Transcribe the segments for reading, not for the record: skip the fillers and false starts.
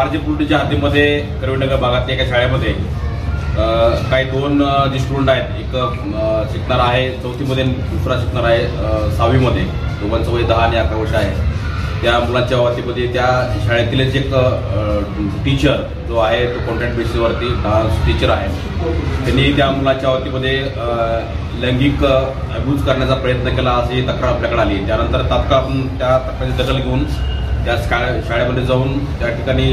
वारजे पोलिसच्या हद्दीमध्ये करवीनगर भागातल्या एका शाळेमध्ये काही दोन जे स्टुडंट आहेत, एक शिकणार आहे 4थीमध्ये, दुसरा शिकणार आहे 6वीमध्ये. दोघांचं वय 10 आणि 11 वर्ष आहे. त्या मुलांच्या बाबतीमध्ये त्या शाळेतीलच एक टीचर जो आहे तो कॉन्ट्रॅक्ट बेसिसवरती डान्स टीचर आहे. त्यांनी त्या मुलाच्या बाबतीमध्ये लैंगिक अब्यूज करण्याचा प्रयत्न केला अशी तक्रार आपल्याकडे आली. त्यानंतर तात्काळ आपण त्या तक्रारीची दखल घेऊन त्या शाळेमध्ये जाऊन त्या ठिकाणी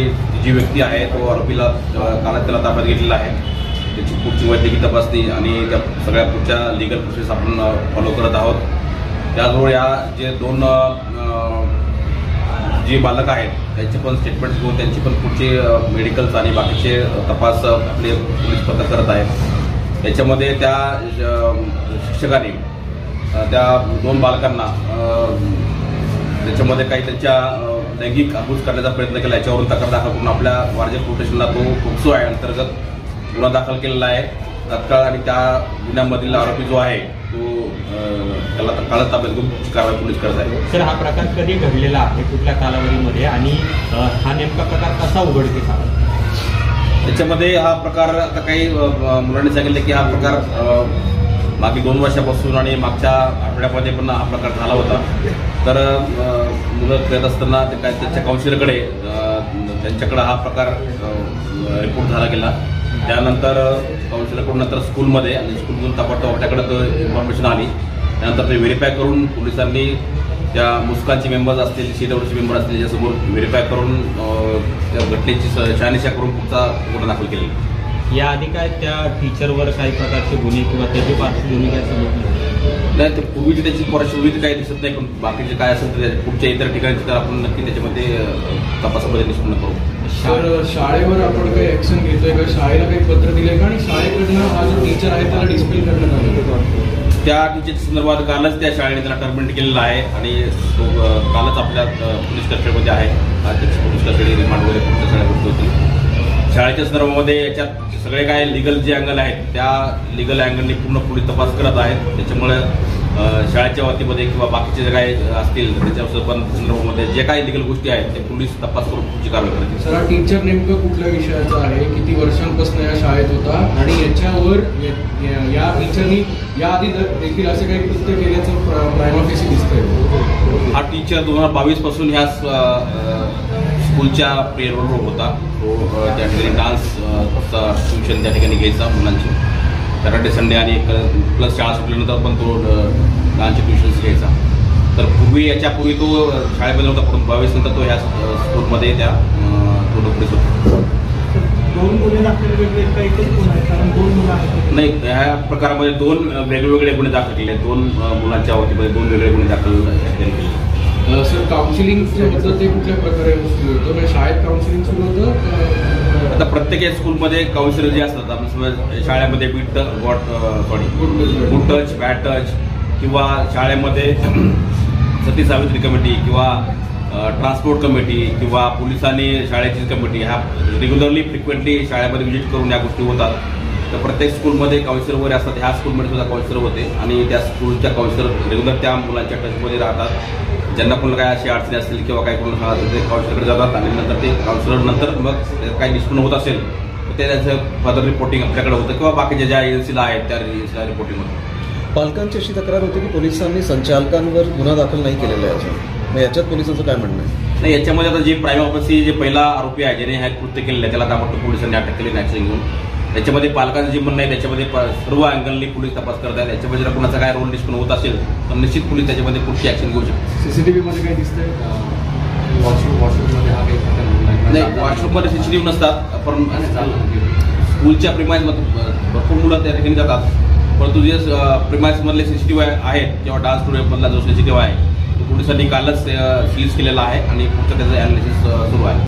जी व्यक्ती आहे तो आरोपीला कालच त्याला ताब्यात घेतलेला आहे. त्याची पुढची वैद्यकीय तपासणी आणि त्या सगळ्या पुढच्या लिगल प्रोसेस आपण फॉलो करत आहोत. त्याचबरोबर या जे दोन जे बालक आहेत त्यांचे पण स्टेटमेंट घेऊन त्यांची पण पुढचे मेडिकल्स आणि बाकीचे तपास आपले पोलीस पथक करत आहेत. त्याच्यामध्ये त्या शिक्षकांनी त्या दोन बालकांना त्याच्यामध्ये काही त्यांच्या लैंगिक अब्यूज करण्याचा प्रयत्न केला. याच्यावरून तक्रार दाखल करून आपल्या वारजे पोलीस स्टेशनला तो पोक्सो आहे अंतर्गत गुन्हा दाखल केलेला आहे तात्काळ. आणि त्या गुन्ह्यामधील आरोपी जो आहे तो त्याला तत्काळच ताब्यात घेऊन कारवाई पोलीस करत आहे. सर, हा प्रकार कधी घडलेला आहे, कुठल्या कालावधीमध्ये, आणि हा नेमका प्रकार कसा उघडकीस आला? त्याच्यामध्ये हा प्रकार आता काही मुलांनी सांगितलं की हा प्रकार मागे 2 वर्षापासून आणि मागच्या आठवड्यामध्ये पण हा प्रकार झाला होता. तर मुलं खेळत असताना ते काय त्यांच्या काउन्सिलरकडे त्यांच्याकडे हा प्रकार रिपोर्ट झाला गेला. त्यानंतर काउन्सिलरकडून नंतर स्कूलमध्ये आणि स्कूलमधून ताबडतोब आपल्याकडे तो इन्फॉर्मेशन आली. त्यानंतर ते व्हेरीफाय करून पोलिसांनी त्या मुस्कानचे मेंबर्स असतील, CWचे मेंबर असतील याच्यासमोर व्हेरीफाय करून त्या घटनेची शहानिशा करून पुढचा गुन्हा दाखल केलेला. याआधी काय त्या टीचरवर काही प्रकारचे गुन्हे किंवा त्याची पार्श्वभूमी काय समजली नाही? तर पूर्वीची त्याची पार्श्वभूमी काही दिसत नाही, पण बाकीचे काय असेल तर पुढच्या इतर ठिकाणी तर आपण नक्की त्याच्यामध्ये तपासामध्ये निष्पन्न करू. सर, शाळेवर आपण काही ऍक्शन घेतोय का? शाळेला काही पत्र दिलंय का? आणि शाळेकडनं हा जो टीचर आहे त्याला डिस्प्ले करण्यात आलं? त्या टीचरच्या संदर्भात कालच त्या शाळेने त्याला टर्मिनेट केलेला आहे आणि तो कालच आपल्या पोलीस कस्टडीमध्ये आहे. त्याची पोलीस कस्टडी रिमांड वगैरे पुढच्या शाळेमध्ये होती. शाळेच्या संदर्भामध्ये याच्यात सगळे काय लिगल जे अँगल आहेत त्या लिगल अँगलने पूर्ण पोलीस तपास करत आहेत. त्याच्यामुळे शाळेच्या वतीमध्ये किंवा बाकीचे जे काही असतील त्याच्या संदर्भामध्ये जे काही लिगल गोष्टी आहेत ते पोलीस तपास करून पुढची कारवाई करतील. सर, हा टीचर नेमकं कुठल्या विषयाचा आहे, किती वर्षांपासून या शाळेत होता, आणि याच्यावर या टीचरनी याआधी देखील असे काही कृत्य केल्याचं प्रायमा फेसी दिसतंय? हा टीचर 2022 पासून ह्या स्कूलच्या पेरोलवर होता. तो त्या ठिकाणी डान्स ट्युशन त्या ठिकाणी घ्यायचा मुलांची, सॅटर्डे संडे आणि प्लस शाळा सुटल्यानंतर पण तो डान्सचे ट्युशन्स घ्यायचा. तर याच्यापूर्वी तो शाळेमध्ये होता, पण 22 नंतर तो ह्या स्कूलमध्ये त्या तो नोकरीत होता. दोन गुन्हे दाखल वेगळे काही कारण 2 मुलं आहेत? नाही, ह्या प्रकारामध्ये 2 वेगवेगळे गुन्हे दाखल केले. 2 मुलांच्या बाबतीमध्ये 2 वेगळे गुन्हे दाखल केले. सर, काउन्सिलिंग होतं ते कुठल्या प्रकारे सुरू होतं? म्हणजे शाळेत काउन्सिलिंग सुरू होतं? आता प्रत्येक स्कूलमध्ये काउन्सिलर जे असतात, आपण समजा शाळेमध्ये गुड टच, बॅड टच, किंवा शाळेमध्ये सती सावित्री कमिटी किंवा ट्रान्सपोर्ट कमिटी किंवा पोलिसांनी शाळेची कमिटी ह्या रेग्युलरली फ्रिक्वेंटली शाळेमध्ये व्हिजिट करून या गोष्टी होतात. तर प्रत्येक स्कूलमध्ये काउन्सिलर वगैरे असतात. ह्या स्कूलमध्ये सुद्धा काउन्सिलर होते आणि त्या स्कूलच्या काउन्सिलर रेग्युलर त्या मुलांच्या टचमध्ये राहतात. ज्यांना कोणाला काय अशी अडचणी असतील किंवा काही कोणाला ते काउन्सिलरकडे जातात आणि नंतर ते काउन्सिलर नंतर मग काही निष्पन्न होत असेल तर ते त्याचं फर्दर रिपोर्टिंग आपल्याकडे होतं किंवा बाकीच्या ज्या एजन्सीला आहेत त्या एजन्सीला रिपोर्टिंग होतं. पालकांची अशी तक्रार होती की पोलिसांनी संचालकांवर गुन्हा दाखल नाही केलेला आहे अजून. मग याच्यात पोलिसांचं काय म्हणणं आहे? नाही, याच्यामध्ये आता जे प्रायमा ऑफिसची जे पहिला आरोपी आहे ज्याने हे कृत्य केलेलं आहे त्याला ताबडतोब पोलिसांनी अटक केली ऍक्शन घेऊन. त्याच्यामध्ये पालकांचं जे म्हणणं आहे त्याच्यामध्ये सर्व अँगलनी पोलीस तपास करत आहेत. याच्यामध्ये जर कोणाचा काय रोल निष्पन्न होत असेल तर निश्चित पोलीस त्याच्यामध्ये पुढची ऍक्शन घेऊ शकतो. CCTV मध्ये काही दिसतंय? वॉशरूममध्ये हा काही नाही, वॉशरूममध्ये CCTV नसतात, पण स्कूलच्या प्रिमाइसमध्ये भरपूर मुलं त्या ठिकाणी जातात. परंतु जे प्रिमाइसमधले CCTV आहेत किंवा डान्स स्टुडिओमधला जो CCTV आहे तो पोलिसांनी कालच सीज केलेला आहे आणि पुढचं त्याचं अॅनालिसिस सुरू आहे.